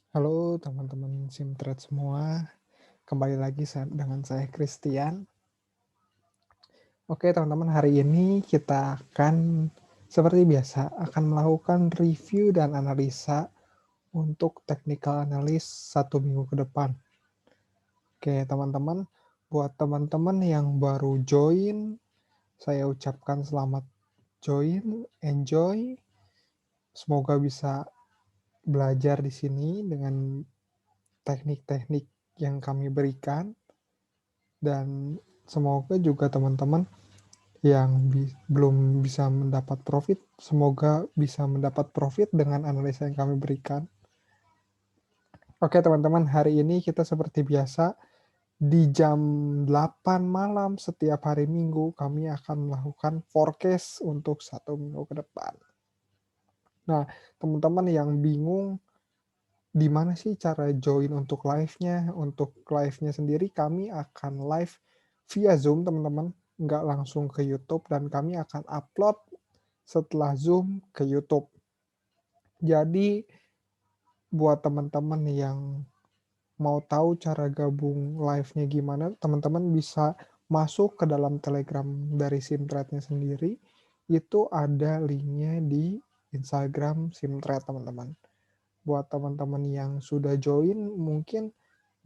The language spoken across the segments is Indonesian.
Halo teman-teman Simtrade semua, kembali lagi dengan saya Christian. Oke teman-teman, hari ini kita akan seperti biasa akan melakukan review dan analisa untuk technical analysis 1 minggu ke depan. Oke teman-teman, buat teman-teman yang baru join, saya ucapkan selamat join, enjoy. Semoga bisa belajar di sini dengan teknik-teknik yang kami berikan. Dan semoga juga teman-teman yang belum bisa mendapat profit, semoga bisa mendapat profit dengan analisa yang kami berikan. Oke teman-teman, hari ini kita seperti biasa di jam 8 malam setiap hari Minggu kami akan melakukan forecast untuk 1 minggu ke depan. Nah, teman-teman yang bingung di mana sih cara join untuk live-nya? Untuk live-nya sendiri kami akan live via Zoom teman-teman, nggak langsung ke YouTube, dan kami akan upload setelah Zoom ke YouTube. Jadi buat teman-teman yang mau tahu cara gabung live-nya gimana, teman-teman bisa masuk ke dalam Telegram dari Simtrade-nya sendiri. Itu ada linknya di Instagram Simtrade teman-teman. Buat teman-teman yang sudah join, mungkin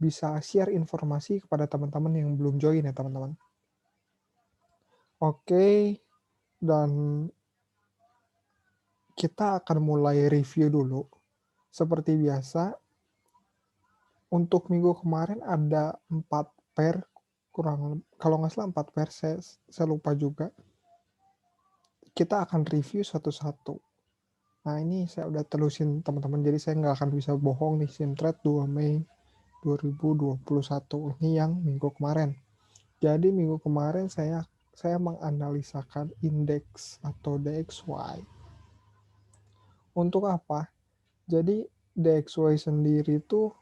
bisa share informasi kepada teman-teman yang belum join ya teman-teman. Oke, dan kita akan mulai review dulu. Seperti biasa, untuk minggu kemarin ada 4 pair, kalau nggak salah 4 pair, saya lupa juga. Kita akan review satu-satu. Nah ini saya udah telusin teman-teman, jadi saya nggak akan bisa bohong nih. Simtrade 2 Mei 2021 ini yang minggu kemarin. Jadi minggu kemarin saya menganalisakan indeks atau DXY. Untuk apa? Jadi DXY sendiri itu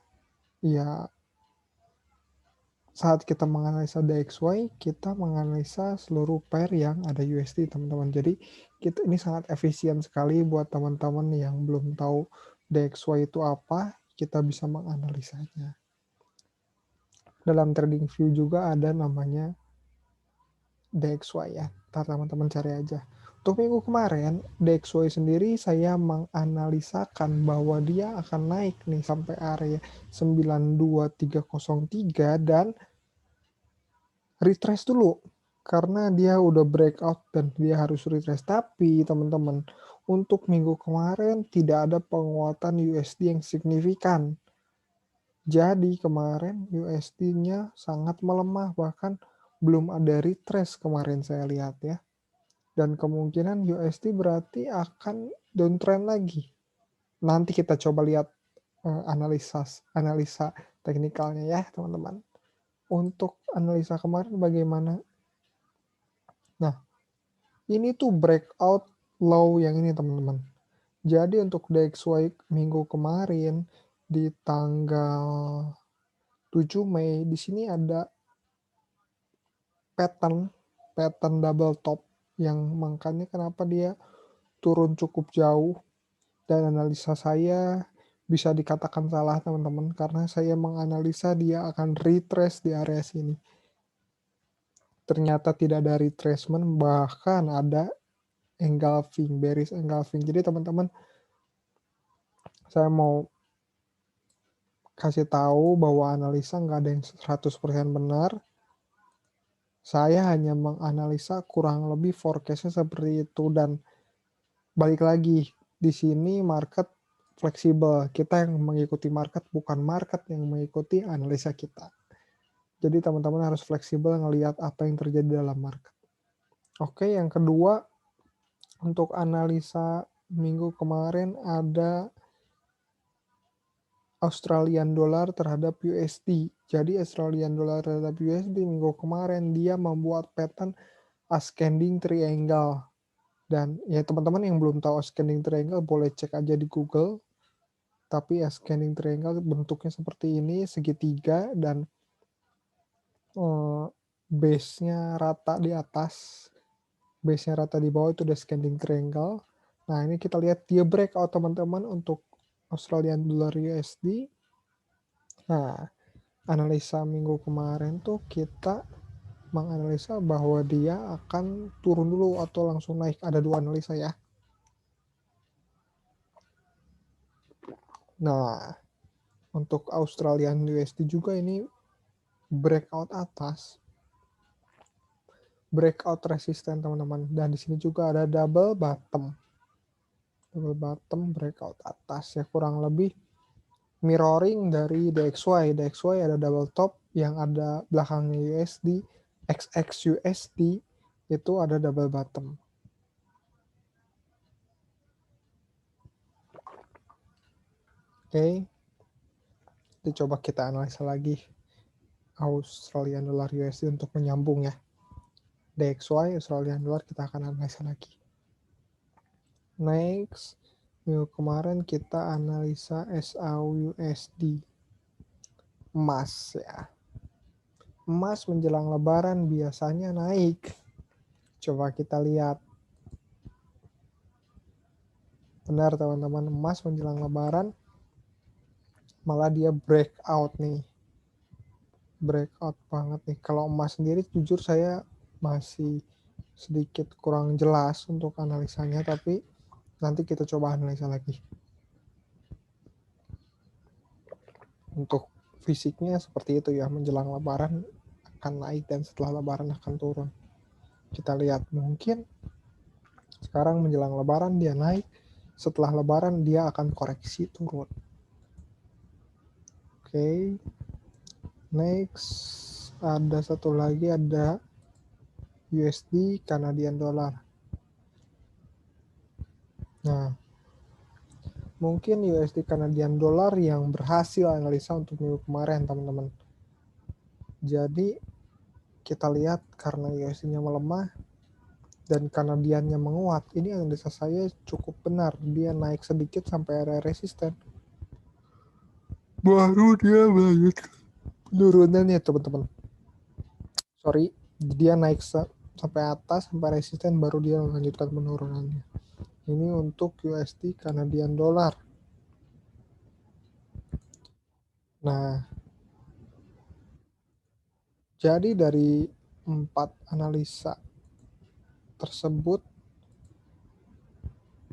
ya, saat kita menganalisa DXY, kita menganalisa seluruh pair yang ada USD teman-teman. Jadi kita ini sangat efisien sekali buat teman-teman yang belum tahu DXY itu apa, kita bisa menganalisanya. Dalam TradingView juga ada namanya DXY ya, ntar teman-teman cari aja. Untuk minggu kemarin, DXY sendiri saya menganalisakan bahwa dia akan naik nih sampai area 92303 dan retrace dulu. Karena dia udah breakout dan dia harus retrace. Tapi teman-teman, untuk minggu kemarin tidak ada penguatan USD yang signifikan. Jadi kemarin USD-nya sangat melemah, bahkan belum ada retrace kemarin saya lihat ya. Dan kemungkinan USD berarti akan downtrend lagi. Nanti kita coba lihat analisa teknikalnya ya teman-teman. Untuk analisa kemarin bagaimana? Nah, ini tuh breakout low yang ini teman-teman. Jadi untuk DXY minggu kemarin di tanggal 7 Mei di sini ada pattern double top, yang makanya kenapa dia turun cukup jauh. Dan analisa saya bisa dikatakan salah teman-teman, karena saya menganalisa dia akan retrace di area sini. Ternyata tidak ada retracement, bahkan ada engulfing, bearish engulfing. Jadi teman-teman, saya mau kasih tahu bahwa analisa nggak ada yang 100% benar. Saya hanya menganalisa kurang lebih forecast-nya seperti itu, dan balik lagi di sini market fleksibel. Kita yang mengikuti market, bukan market yang mengikuti analisa kita. Jadi teman-teman harus fleksibel ngelihat apa yang terjadi dalam market. Oke, yang kedua, untuk analisa minggu kemarin ada Australian dollar terhadap USD. Jadi Australian dollar terhadap USD minggu kemarin dia membuat pattern ascending triangle. Dan ya teman-teman yang belum tahu ascending triangle boleh cek aja di Google. Tapi ascending triangle bentuknya seperti ini, segitiga, dan base-nya rata di atas, base-nya rata di bawah, itu udah ascending triangle. Nah ini kita lihat dia breakout teman-teman untuk Australian dollar USD. Nah, analisa minggu kemarin tuh kita menganalisa bahwa dia akan turun dulu atau langsung naik. Ada dua analisa ya. Nah, untuk Australian USD juga ini breakout atas, breakout resisten teman-teman. Dan di sini juga ada double breakout atas ya, kurang lebih mirroring dari DXY. DXY ada double top yang ada belakangnya USD, XXUSD itu ada double bottom. Oke, coba kita analisa lagi Australian dollar USD untuk menyambung ya. DXY Australian dollar kita akan analisa lagi. Next, minggu kemarin kita analisa SAUUSD. Emas ya. Emas menjelang lebaran biasanya naik. Coba kita lihat. Benar teman-teman, emas menjelang lebaran malah dia breakout nih. Breakout banget nih. Kalau emas sendiri jujur saya masih sedikit kurang jelas untuk analisanya, tapi nanti kita coba analisa lagi. Untuk fisiknya seperti itu ya, menjelang lebaran akan naik dan setelah lebaran akan turun. Kita lihat, mungkin sekarang menjelang lebaran dia naik, setelah lebaran dia akan koreksi turun. Oke. Next, ada satu lagi, ada USD Canadian Dollar. Nah, mungkin USD Canadian Dollar yang berhasil analisa untuk minggu kemarin teman-teman. Jadi kita lihat karena USD-nya melemah dan Kanadiannya menguat, ini analisa saya cukup benar. Dia naik sedikit sampai area resisten, baru dia melanjutkan penurunannya teman-teman. Sorry, dia naik sampai atas sampai resisten, baru dia melanjutkan penurunannya. Ini untuk USD Canadian Dollar. Nah, jadi dari 4 analisa tersebut,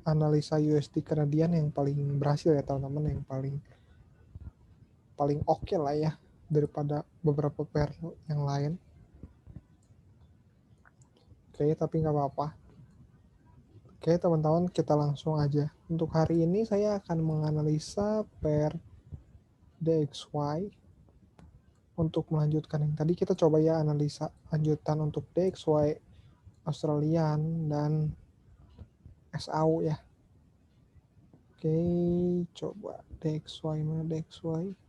analisa USD Canadian yang paling berhasil ya teman-teman, yang paling oke lah ya daripada beberapa pair yang lain. Oke, tapi nggak apa-apa. Oke teman-teman, kita langsung aja. Untuk hari ini saya akan menganalisa pair DXY. Untuk melanjutkan yang tadi, kita coba ya analisa lanjutan untuk DXY Australian dan SAU ya. Oke, coba DXY mana DXY.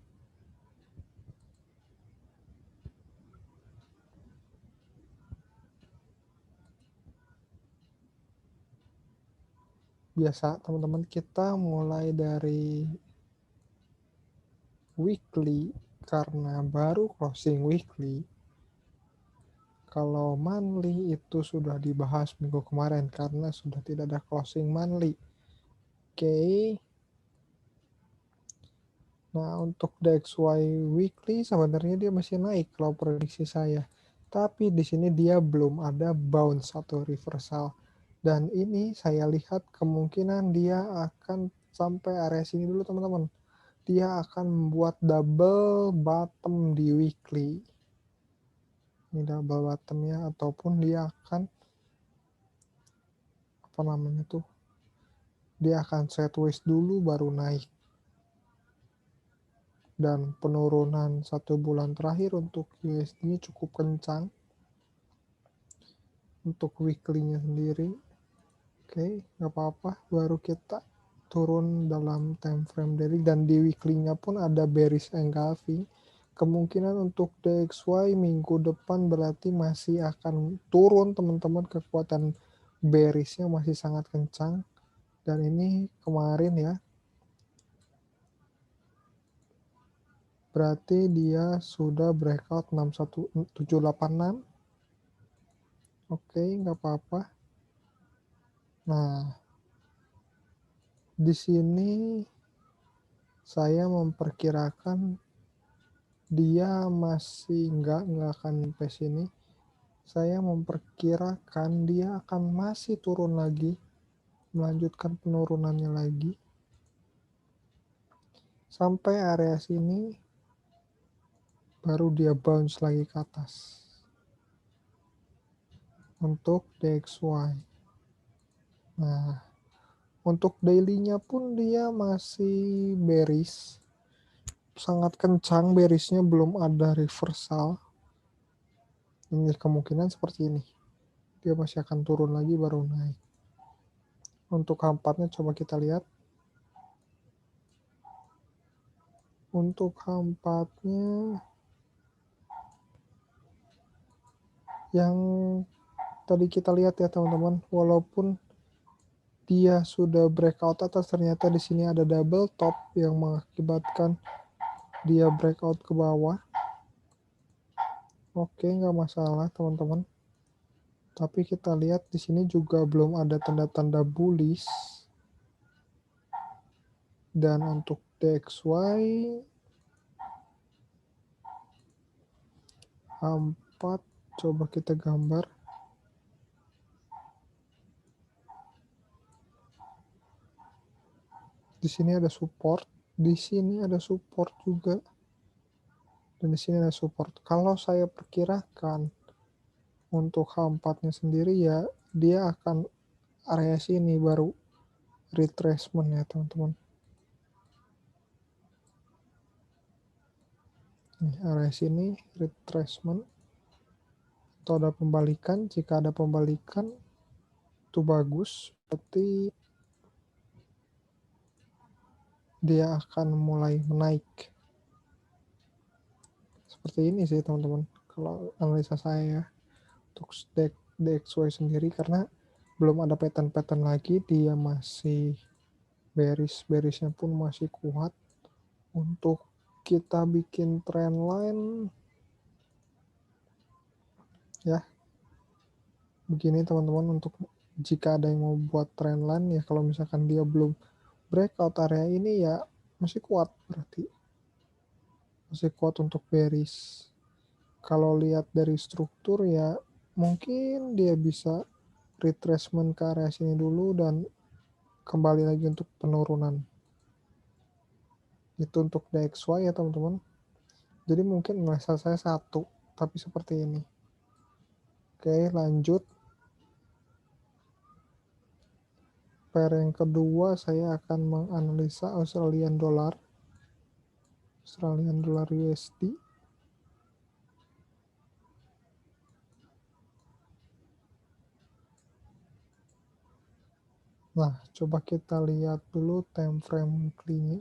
Biasa teman-teman, kita mulai dari weekly karena baru closing weekly. Kalau monthly itu sudah dibahas minggu kemarin karena sudah tidak ada closing monthly. Oke. Nah, untuk DXY weekly sebenarnya dia masih naik kalau prediksi saya. Tapi di sini dia belum ada bounce atau reversal. Dan ini saya lihat kemungkinan dia akan sampai area sini dulu teman-teman. Dia akan membuat double bottom di weekly. Ini double bottomnya, ataupun dia akan dia akan sideways dulu baru naik. Dan penurunan 1 bulan terakhir untuk USD cukup kencang. Untuk weekly-nya sendiri, oke, nggak apa-apa, baru kita turun dalam time frame daily. Dan di weekly-nya pun ada bearish engulfing. Kemungkinan untuk DXY minggu depan berarti masih akan turun teman-teman, kekuatan bearish-nya masih sangat kencang. Dan ini kemarin ya, berarti dia sudah breakout 61786. Oke, nggak apa-apa. Nah, di sini Saya memperkirakan dia masih nggak akan sampai sini. Saya memperkirakan dia akan masih turun lagi, melanjutkan penurunannya lagi sampai area sini, baru dia bounce lagi ke atas. Untuk DXY. Nah, untuk daily-nya pun dia masih bearish, sangat kencang bearishnya, belum ada reversal. Ini kemungkinan seperti ini, dia masih akan turun lagi baru naik. Untuk H4-nya coba kita lihat. Untuk H4-nya yang tadi kita lihat ya teman-teman, walaupun dia sudah breakout atas, ternyata di sini ada double top yang mengakibatkan dia breakout ke bawah. Oke, nggak masalah teman-teman. Tapi kita lihat di sini juga belum ada tanda-tanda bullish. Dan untuk DXY H4 coba kita gambar. Di sini ada support, di sini ada support juga. Dan di sini ada support. Kalau saya perkirakan untuk H4-nya sendiri ya dia akan area sini baru retracement ya teman-teman. Nih, area sini retracement atau ada pembalikan. Jika ada pembalikan itu bagus, berarti dia akan mulai menaik. Seperti ini sih teman-teman kalau analisa saya untuk DXY sendiri, karena belum ada pattern-pattern lagi, dia masih bearish-nya pun masih kuat. Untuk kita bikin trend line ya begini teman-teman. Untuk jika ada yang mau buat trend line ya, kalau misalkan dia belum breakout area ini ya masih kuat, berarti masih kuat untuk bearish. Kalau lihat dari struktur ya mungkin dia bisa retracement ke area sini dulu dan kembali lagi untuk penurunan. Itu untuk DXY ya teman-teman. Jadi mungkin analisa saya satu, tapi seperti ini. Oke, lanjut. Pair yang kedua saya akan menganalisa Australian dollar USD. Nah, coba kita lihat dulu time frame weekly-nya.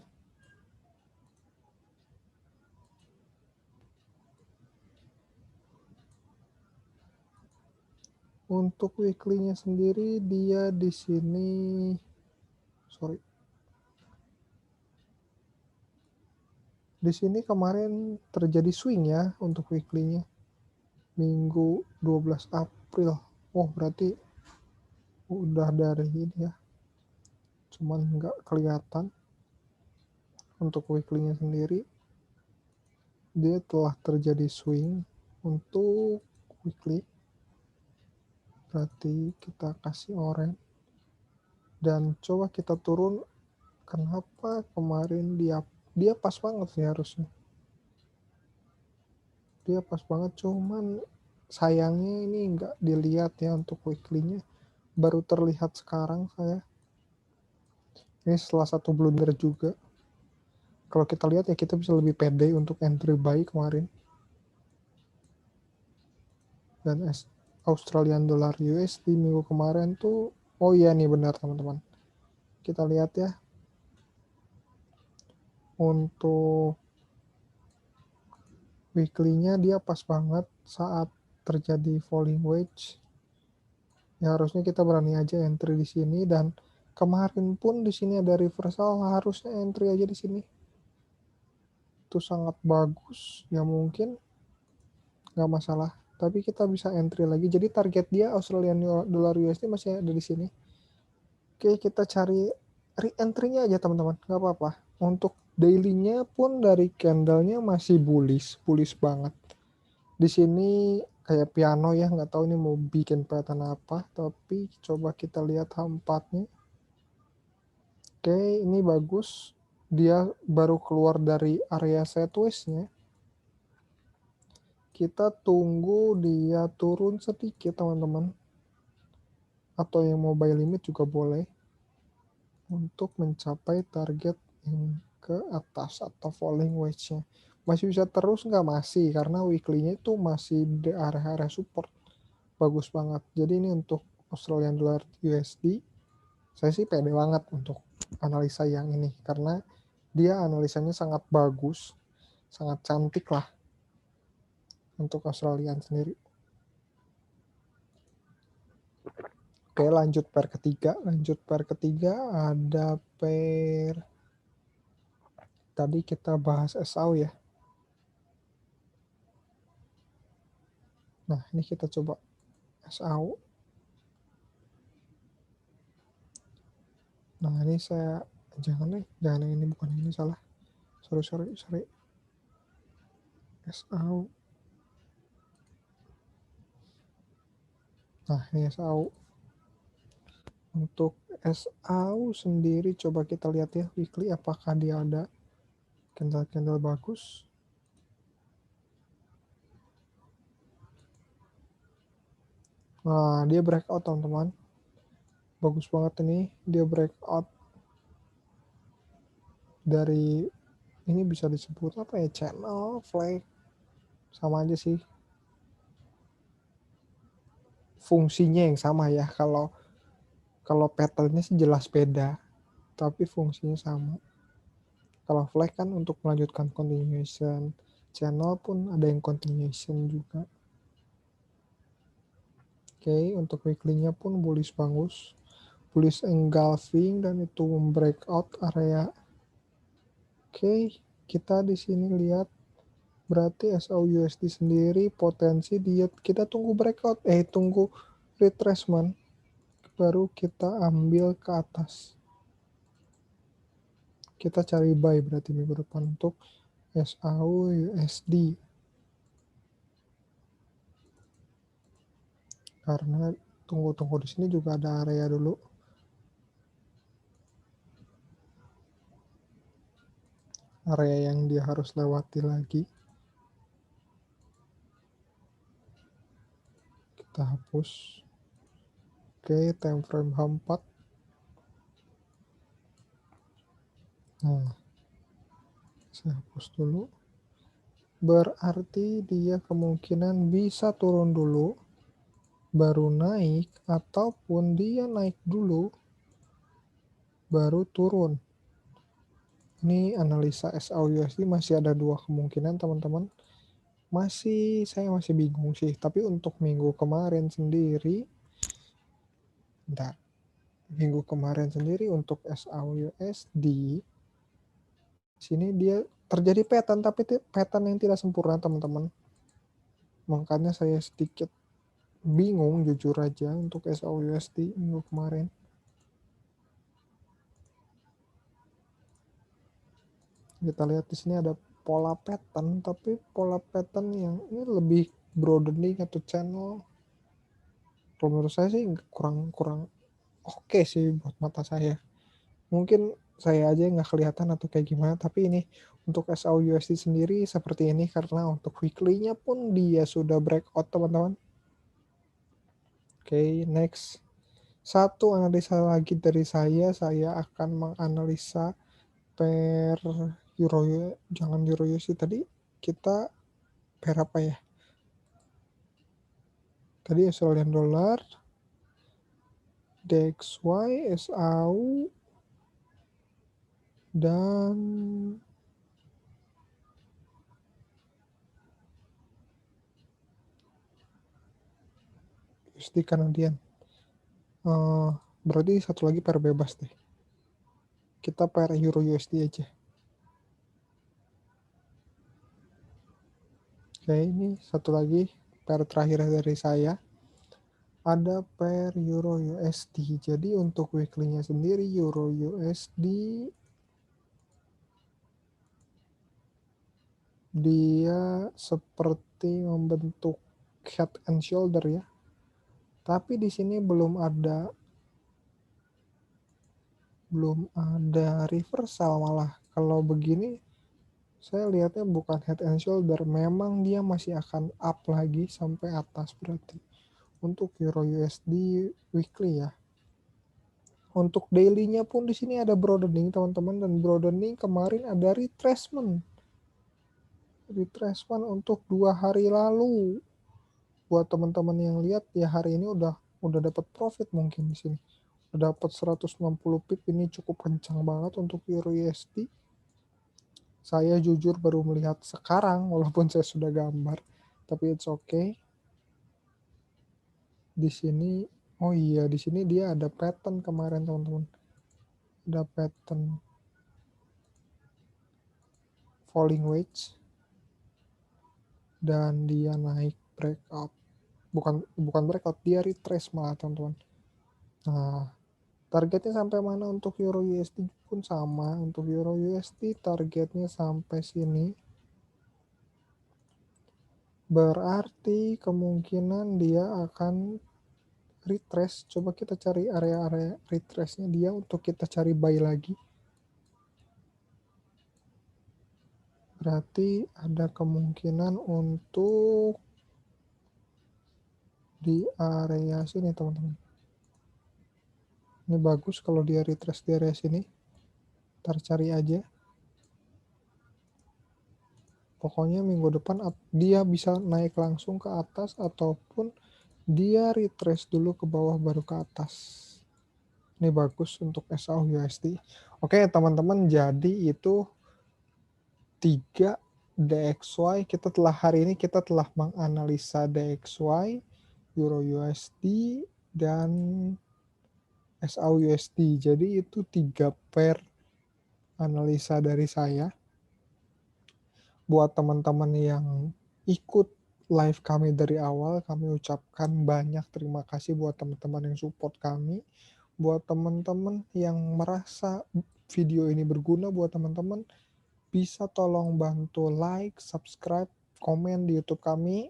Untuk weekly-nya sendiri dia di sini di sini kemarin terjadi swing ya untuk weekly-nya. Minggu 12 April. Oh, berarti udah dari ini ya. Cuman nggak kelihatan. Untuk weekly-nya sendiri dia telah terjadi swing untuk weekly. Berarti kita kasih orange. Dan coba kita turun. Kenapa kemarin dia pas banget sih harusnya. Dia pas banget, cuman sayangnya ini nggak dilihat ya untuk weekly-nya. Baru terlihat sekarang saya. Ini salah satu blunder juga. Kalau kita lihat ya kita bisa lebih pede untuk entry buy kemarin. Dan Australian dollar USD minggu kemarin tuh, oh iya nih benar teman-teman. Kita lihat ya. Untuk weekly-nya dia pas banget saat terjadi falling wedge. Ya harusnya kita berani aja entry di sini, dan kemarin pun di sini ada reversal, harusnya entry aja di sini. Itu sangat bagus, ya mungkin nggak masalah. Tapi kita bisa entry lagi. Jadi target dia Australian dollar USD masih ada di sini. Oke, kita cari re-entry-nya aja teman-teman, nggak apa-apa. Untuk Daily-nya pun dari candle-nya masih bullish banget. Di sini kayak piano ya, nggak tahu ini mau bikin pattern apa, tapi coba kita lihat H4-nya. Oke, ini bagus. Dia baru keluar dari area sideways-nya. Kita tunggu dia turun sedikit, teman-teman. Atau yang mau buy limit juga boleh. Untuk mencapai target yang ke atas atau falling wedge-nya. Masih bisa terus nggak? Masih, karena weekly-nya itu masih di area-area support. Bagus banget. Jadi ini untuk Australian Dollar USD, saya sih pede banget untuk analisa yang ini. Karena dia analisanya sangat bagus, sangat cantik lah untuk Australian sendiri. Oke, lanjut pair ketiga ada pair tadi kita bahas SAU ya. Nah, ini kita coba SAU. Nah, ini saya jangan yang ini, bukan ini, salah. Sorry. SAU. Nah, ini SAU. Untuk SAU sendiri coba kita lihat ya weekly apakah dia ada candle-candle bagus. Nah, dia breakout teman-teman. Bagus banget ini, dia breakout dari ini, bisa disebut apa ya, channel flag, sama aja sih. Fungsinya yang sama ya, kalau patternnya sih jelas beda, tapi fungsinya sama. Kalau flag kan untuk melanjutkan continuation, channel pun ada yang continuation juga. Oke, untuk weekly-nya pun bullish bagus. Bullish engulfing dan itu breakout area. Oke, kita di sini lihat berarti SAU-USD sendiri potensi dia, kita tunggu breakout, tunggu retracement, baru kita ambil ke atas. Kita cari buy berarti minggu depan untuk SAU-USD. Karena tunggu di sini juga ada area dulu. Area yang dia harus lewati lagi. Kita hapus. Oke, time frame H4. Nah, saya hapus dulu. Berarti dia kemungkinan bisa turun dulu, baru naik, ataupun dia naik dulu, baru turun. Ini analisa SAU-USD masih ada dua kemungkinan teman-teman. Saya masih bingung sih. Tapi untuk minggu kemarin sendiri, untuk SAU-USD, sini dia terjadi pattern, tapi pattern yang tidak sempurna teman-teman. Makanya saya sedikit bingung jujur aja untuk SAU-USD minggu kemarin. Kita lihat di sini ada pola pattern, tapi pola pattern yang ini lebih broadening atau channel. Kalau menurut saya sih kurang oke sih buat mata saya. Mungkin saya aja nggak kelihatan atau kayak gimana, tapi ini untuk SAU-USD sendiri seperti ini karena untuk weekly-nya pun dia sudah breakout teman-teman. Oke, next. Satu analisa lagi dari saya akan menganalisa pair euro, jangan euro USD tadi, kita pair apa ya? Tadi Australian dollar, DXY, SAU, dan USD Canadian. Berarti satu lagi pair bebas deh. Kita pair euro USD aja. Oke, ini satu lagi pair terakhir dari saya. Ada pair euro USD. Jadi untuk weekly-nya sendiri euro USD Dia seperti membentuk head and shoulder ya. Tapi di sini belum ada reversal malah. Kalau begini saya lihatnya bukan head and shoulder, memang dia masih akan up lagi sampai atas berarti. Untuk Euro USD weekly ya. Untuk daily-nya pun di sini ada broadening teman-teman, dan broadening kemarin ada retracement. Retracement untuk 2 hari lalu. Buat teman-teman yang lihat ya, hari ini udah dapat profit mungkin di sini. Udah dapat 160 pip, ini cukup kencang banget untuk Euro USD. Saya jujur baru melihat sekarang walaupun saya sudah gambar, tapi it's okay. Di sini oh iya, di sini dia ada pattern kemarin teman-teman. Ada pattern falling wedge dan dia naik breakout. Bukan breakout, dia retrace malah teman-teman. Nah, targetnya sampai mana untuk Euro USD pun sama. Untuk Euro USD targetnya sampai sini. Berarti kemungkinan dia akan retrace. Coba kita cari area-area retrace-nya dia untuk kita cari buy lagi. Berarti ada kemungkinan untuk di area sini teman-teman. Ini bagus kalau dia retrace di area sini. Ntar cari aja. Pokoknya minggu depan dia bisa naik langsung ke atas ataupun dia retrace dulu ke bawah baru ke atas. Ini bagus untuk SAU USD. Oke teman-teman, jadi itu 3 DXY. Hari ini kita telah menganalisa DXY, Euro USD, dan SAU USD. Jadi itu 3 pair analisa dari saya. Buat teman-teman yang ikut live kami dari awal, kami ucapkan banyak terima kasih buat teman-teman yang support kami. Buat teman-teman yang merasa video ini berguna buat teman-teman, bisa tolong bantu like, subscribe, komen di YouTube kami,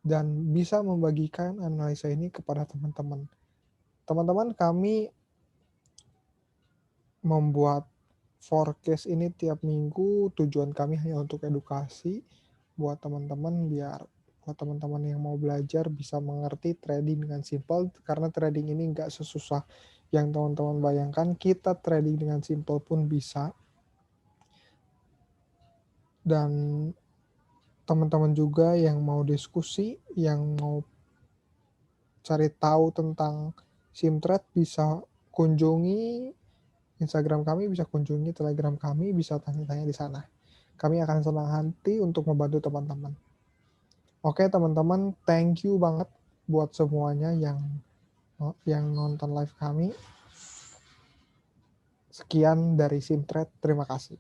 dan bisa membagikan analisa ini kepada teman-teman. Teman-teman, kami membuat forecast ini tiap minggu. Tujuan kami hanya untuk edukasi buat teman-teman, biar buat teman-teman yang mau belajar bisa mengerti trading dengan simpel, karena trading ini nggak sesusah yang teman-teman bayangkan. Kita trading dengan simpel pun bisa. Dan teman-teman juga yang mau diskusi, yang mau cari tahu tentang SimTrade, bisa kunjungi Instagram kami, bisa kunjungi Telegram kami, bisa tanya-tanya di sana. Kami akan senang hati untuk membantu teman-teman. Oke teman-teman, thank you banget buat semuanya yang nonton live kami. Sekian dari SimTrade, terima kasih.